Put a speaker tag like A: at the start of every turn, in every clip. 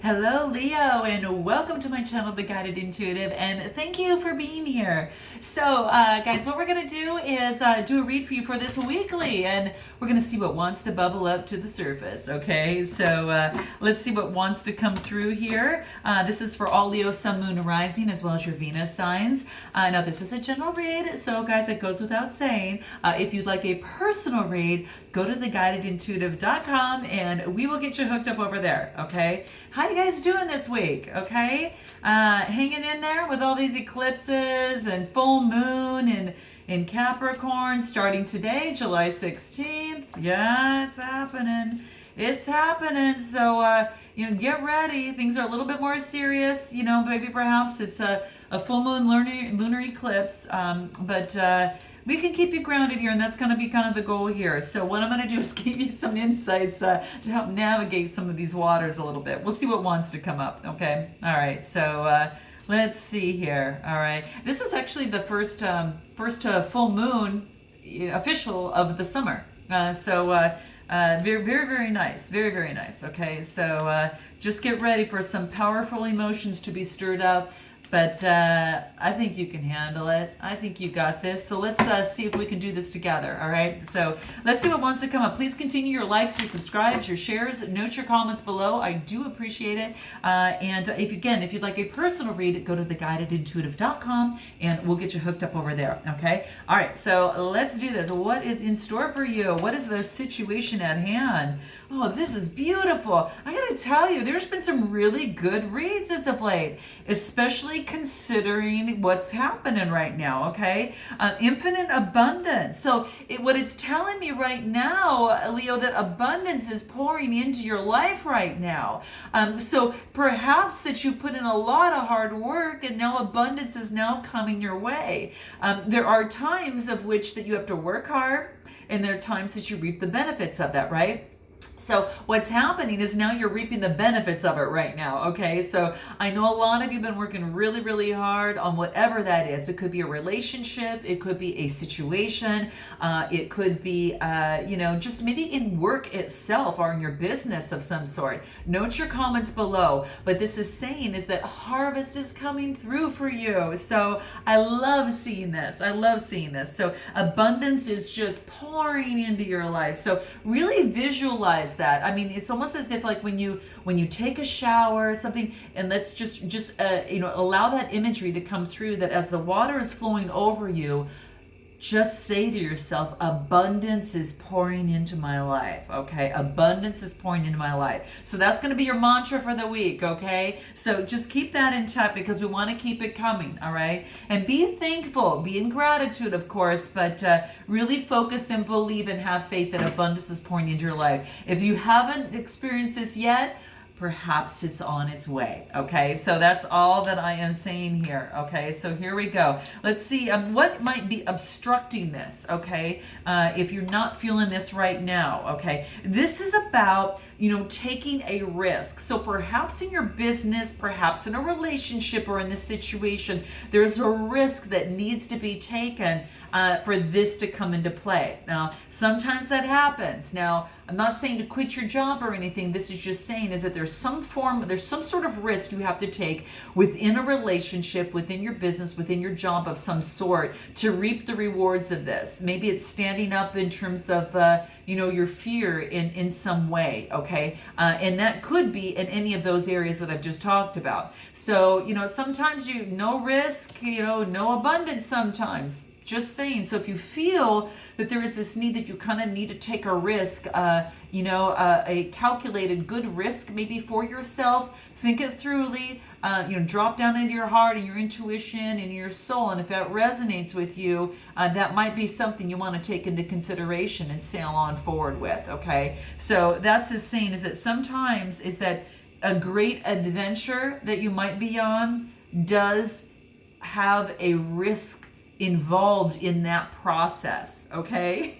A: Hello Leo, and welcome to my channel, The Guided Intuitive, and thank you for being here. So guys, what we're going to do is do a read for you for this weekly, and we're going to see what wants to bubble up to the surface, okay? So let's see what wants to come through here. This is for all Leo, Sun, Moon, and Rising, as well as your Venus signs. Now this is a general read, so guys, it goes without saying, if you'd like a personal read, go to theguidedintuitive.com and we will get you hooked up over there, okay? How you guys doing this week, okay? Hanging in there with all these eclipses and full moon in Capricorn starting today, July 16th. Yeah, it's happening. It's happening. So, get ready. Things are a little bit more serious. Maybe perhaps it's a full moon lunar eclipse, but we can keep you grounded here, and that's going to be kind of the goal here. So what I'm going to do is give you some insights to help navigate some of these waters a little bit. We'll see what wants to come up, okay? All right, so let's see here. All right, this is actually the first full moon official of the summer. Very, very, very nice. Very, very nice, okay? So just get ready for some powerful emotions to be stirred up. But I think you can handle it. I think you got this. So let's see if we can do this together, all right? So let's see what wants to come up. Please continue your likes, your subscribes, your shares. Note your comments below. I do appreciate it. And if you'd like a personal read, go to theguidedintuitive.com and we'll get you hooked up over there, okay? All right, so let's do this. What is in store for you? What is the situation at hand? Oh, this is beautiful. I gotta tell you, there's been some really good reads as of late, especially considering what's happening right now, okay? Infinite abundance. So what it's telling me right now, Leo, that abundance is pouring into your life right now. So perhaps that you put in a lot of hard work and now abundance is now coming your way. There are times of which that you have to work hard, and there are times that you reap the benefits of that, right? So what's happening is now you're reaping the benefits of it right now, okay? So I know a lot of you have been working really, really hard on whatever that is. It could be a relationship. It could be a situation. It could be, just maybe in work itself or in your business of some sort. Note your comments below. But this is saying is that harvest is coming through for you. So I love seeing this. I love seeing this. So abundance is just pouring into your life. So really visualize that. I mean, it's almost as if like when you take a shower or something, and let's just allow that imagery to come through, that as the water is flowing over you, just say to yourself, abundance is pouring into my life, okay? Abundance is pouring into my life. So that's going to be your mantra for the week, okay? So just keep that intact because we want to keep it coming, all right? And be thankful, be in gratitude, of course, but really focus and believe and have faith that abundance is pouring into your life. If you haven't experienced this yet, perhaps it's on its way, okay? So that's all that I am saying here, okay? So here we go. Let's see what might be obstructing this, okay? If you're not feeling this right now, okay? This is about, taking a risk. So perhaps in your business, perhaps in a relationship or in this situation, there's a risk that needs to be taken for this to come into play. Now, sometimes that happens. Now, I'm not saying to quit your job or anything. This is just saying is that there's some sort of risk you have to take within a relationship, within your business, within your job of some sort to reap the rewards of this. Maybe it's standing up in terms of, your fear in some way, okay? And that could be in any of those areas that I've just talked about. So, sometimes no risk, no abundance sometimes. Just saying. So if you feel that there is this need that you kind of need to take a risk, a calculated good risk maybe for yourself, think it through, drop down into your heart and your intuition and your soul. And if that resonates with you, that might be something you want to take into consideration and sail on forward with, okay? So that's the saying is that sometimes is that a great adventure that you might be on does have a risk involved in that process, okay?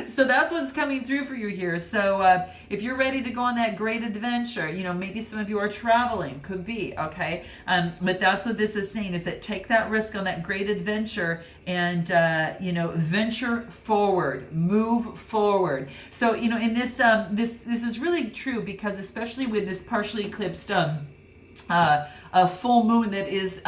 A: So that's what's coming through for you here. So if you're ready to go on that great adventure, you know, maybe some of you are traveling, could be, okay? But that's what this is saying, is that take that risk on that great adventure and, you know, venture forward, move forward. So, you know, in this, this is really true, because especially with this partially eclipsed a full moon that is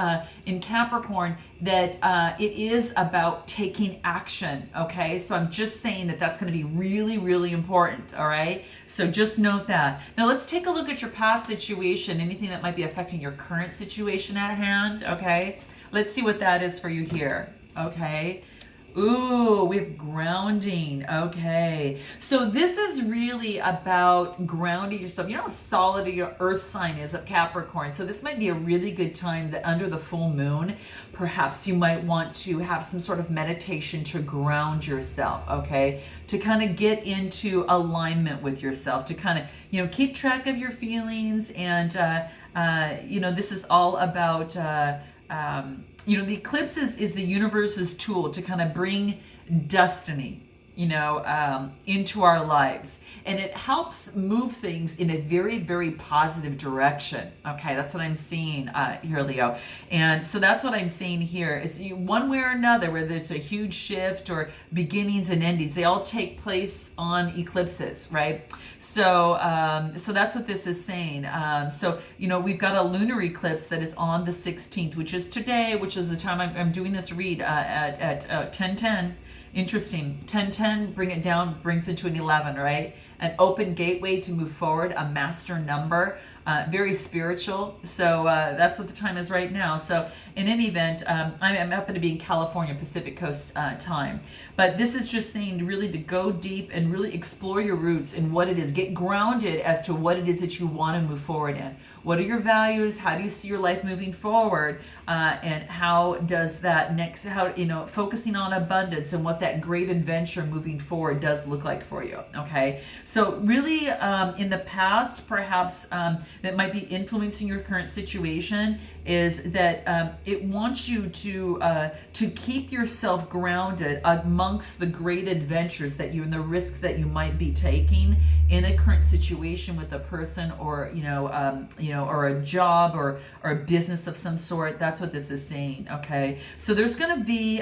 A: in Capricorn, that it is about taking action, okay? So I'm just saying that that's going to be really, really important, all right? So just note that. Now let's take a look at your past situation, anything that might be affecting your current situation at hand, okay? Let's see what that is for you here, okay? Ooh, we have grounding. Okay. So this is really about grounding yourself. You know how solid your earth sign is of Capricorn. So this might be a really good time that under the full moon, perhaps you might want to have some sort of meditation to ground yourself, okay? To kind of get into alignment with yourself, to kind of, you know, keep track of your feelings. And, you know, this is all about, you know, the eclipse is the universe's tool to kind of bring destiny, you know, into our lives. And it helps move things in a very, very positive direction. Okay, that's what I'm seeing here, Leo. And so that's what I'm seeing here is one way or another, whether it's a huge shift or beginnings and endings, they all take place on eclipses, right? So, so that's what this is saying. So, you know, we've got a lunar eclipse that is on the 16th, which is today, which is the time I'm doing this read at 10:10. Interesting. 10:10, bring it down, brings it to an 11, right? An open gateway to move forward, a master number, very spiritual. So that's what the time is right now. So in any event, I'm happen to be in California, Pacific Coast time. But this is just saying really to go deep and really explore your roots and what it is. Get grounded as to what it is that you want to move forward in. What are your values? How do you see your life moving forward? And how does that next, how, you know, focusing on abundance and what that great adventure moving forward does look like for you, okay? So really in the past, perhaps that might be influencing your current situation is that it wants you to keep yourself grounded amongst the great adventures that you and the risks that you might be taking in a current situation with a person or you know or a job or a business of some sort. That's what this is saying. Okay, so there's going to be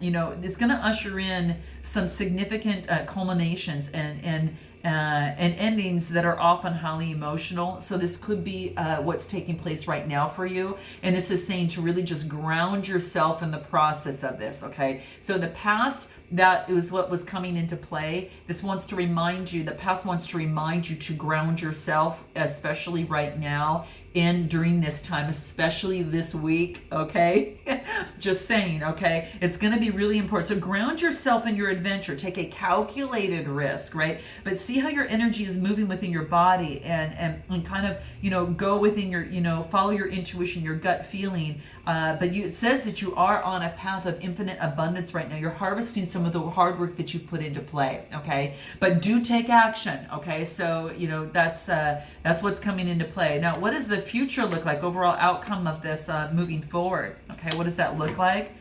A: you know, it's going to usher in some significant culminations and endings that are often highly emotional. So this could be what's taking place right now for you. And this is saying to really just ground yourself in the process of this, okay? So in the past, that is what was coming into play. This wants to remind you, the past wants to remind you to ground yourself, especially right now during this time, especially this week, okay? Just saying, okay? It's going to be really important. So ground yourself in your adventure. Take a calculated risk, right? But see how your energy is moving within your body and kind of, you know, go within your, you know, follow your intuition, your gut feeling. But it says that you are on a path of infinite abundance right now. You're harvesting some of the hard work that you put into play, okay? But do take action, okay? So, you know, that's what's coming into play. Now, what does the future look like? Overall outcome of this moving forward, okay? What does that look like?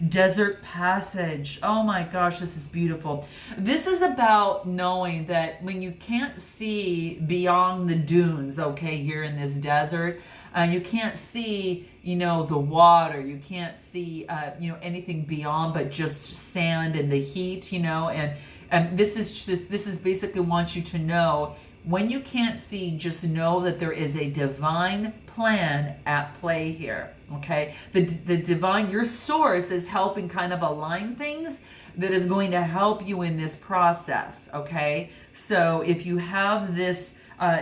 A: Desert passage. Oh my gosh, this is beautiful. This is about knowing that when you can't see beyond the dunes, okay, here in this desert, you can't see, you know, the water. You can't see, you know, anything beyond but just sand and the heat, you know. And this is basically wants you to know when you can't see, just know that there is a divine plan at play here. Okay, the divine, your source is helping kind of align things that is going to help you in this process. Okay, so if you have this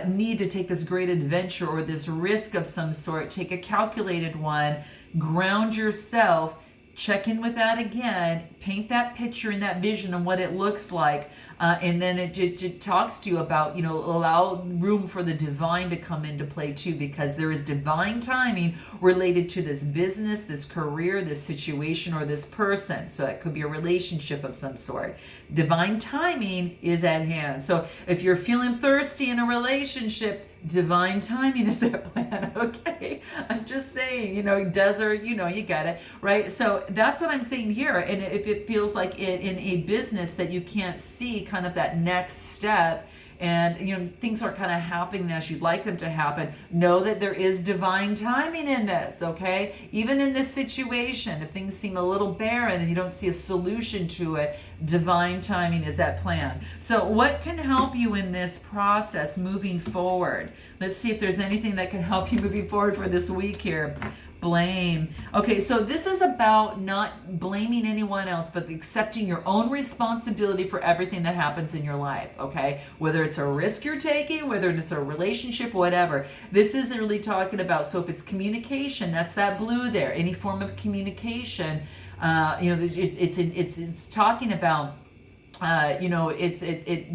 A: need to take this great adventure or this risk of some sort, take a calculated one, ground yourself, check in with that again, paint that picture and that vision of what it looks like, and then it talks to you about, you know, allow room for the divine to come into play too, because there is divine timing related to this business, this career, this situation, or this person. So it could be a relationship of some sort. Divine timing is at hand. So if you're feeling thirsty in a relationship, divine timing is that plan. Okay, I'm just saying, you know, desert, you know, you get it, right? So that's what I'm saying here. And if it feels like in a business that you can't see kind of that next step, and you know things aren't kind of happening as you'd like them to happen, know that there is divine timing in this. Okay, even in this situation, if things seem a little barren and you don't see a solution to it, divine timing is that plan. So what can help you in this process moving forward? Let's see if there's anything that can help you moving forward for this week here. Blame. Okay, so this is about not blaming anyone else, but accepting your own responsibility for everything that happens in your life, okay? Whether it's a risk you're taking, whether it's a relationship, whatever. This isn't really talking about, so if it's communication, that's that blue there, any form of communication, you know, it's talking about you know,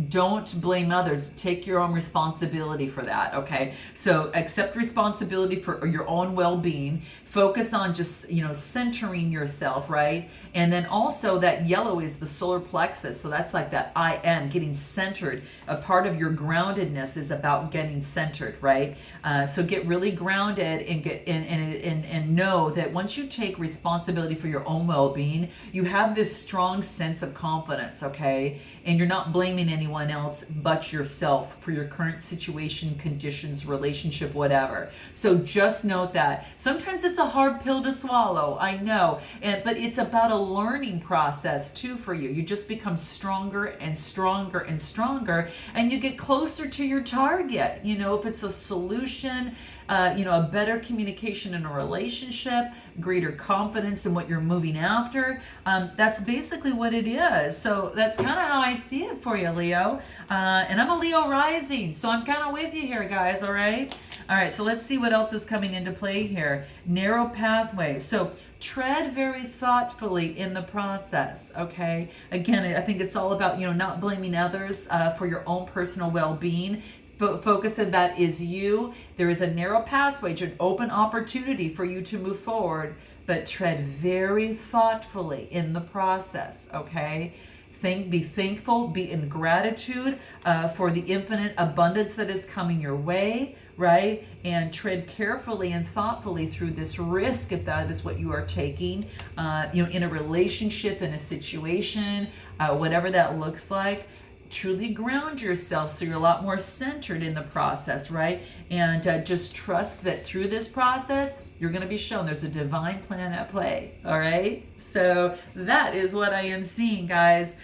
A: don't blame others. Take your own responsibility for that. Okay. So accept responsibility for your own well-being. Focus on just, you know, centering yourself, right? And then also that yellow is the solar plexus. So that's like that I am, getting centered. A part of your groundedness is about getting centered, right? So get really grounded and and know that once you take responsibility for your own well-being, you have this strong sense of confidence, okay? And you're not blaming anyone else but yourself for your current situation, conditions, relationship, whatever. So just note that. Sometimes it's a hard pill to swallow, I know, but it's about a learning process too for you. You just become stronger and stronger and stronger, and you get closer to your target. You know, if it's a solution, you know, a better communication in a relationship, greater confidence in what you're moving after. That's basically what it is. So that's kind of how I see it for you, Leo. And I'm a Leo rising, so I'm kind of with you here, guys, all right? All right, so let's see what else is coming into play here. Narrow pathway. So tread very thoughtfully in the process, okay? Again, I think it's all about, you know, not blaming others for your own personal well-being. Focus on that is you. There is a narrow pathway, an open opportunity for you to move forward, but tread very thoughtfully in the process, okay? Be thankful, be in gratitude for the infinite abundance that is coming your way, right? And tread carefully and thoughtfully through this risk if that is what you are taking, you know, in a relationship, in a situation, whatever that looks like. Truly ground yourself so you're a lot more centered in the process, right? And just trust that through this process, you're going to be shown there's a divine plan at play, all right? So that is what I am seeing, guys,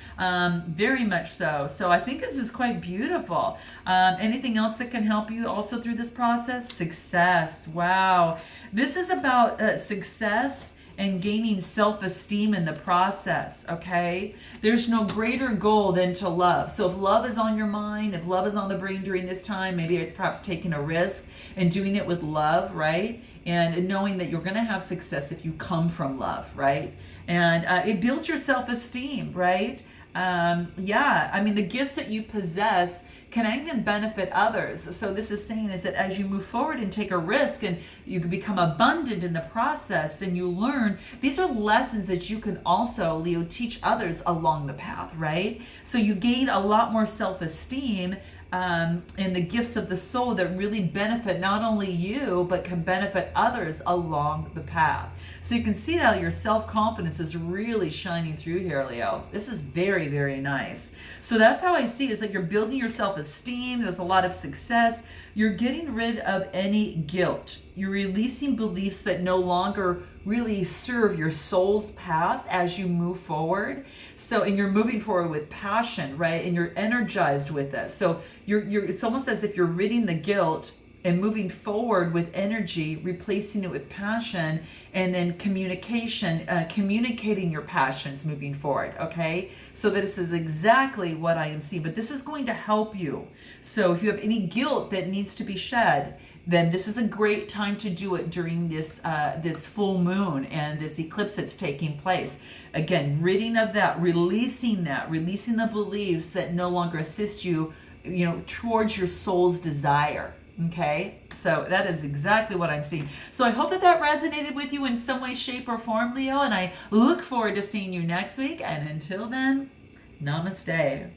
A: very much so. So I think this is quite beautiful. Anything else that can help you also through this process? Success. Wow. This is about success and gaining self-esteem in the process, okay? There's no greater goal than to love. So if love is on your mind, if love is on the brain during this time, maybe it's perhaps taking a risk and doing it with love, right? And knowing that you're going to have success if you come from love, right? And it builds your self-esteem, right? Yeah, I mean, the gifts that you possess can even benefit others. So this is saying is that as you move forward and take a risk and you become abundant in the process and you learn, these are lessons that you can also, Leo, teach others along the path, right? So you gain a lot more self-esteem and the gifts of the soul that really benefit not only you, but can benefit others along the path. So you can see how your self-confidence is really shining through here, Leo. This is very, very nice. So that's how I see it. It's like you're building your self-esteem. There's a lot of success. You're getting rid of any guilt. You're releasing beliefs that no longer really serve your soul's path as you move forward. So, and you're moving forward with passion, right? And you're energized with this. So it's almost as if you're ridding the guilt and moving forward with energy, replacing it with passion, and then communication, communicating your passions moving forward, okay? So this is exactly what I am seeing, but this is going to help you. So if you have any guilt that needs to be shed, then this is a great time to do it during this this full moon and this eclipse that's taking place. Again, ridding of that, releasing the beliefs that no longer assist you, you know, towards your soul's desire. Okay, so that is exactly what I'm seeing. So I hope that that resonated with you in some way, shape, or form, Leo, and I look forward to seeing you next week. And until then, namaste.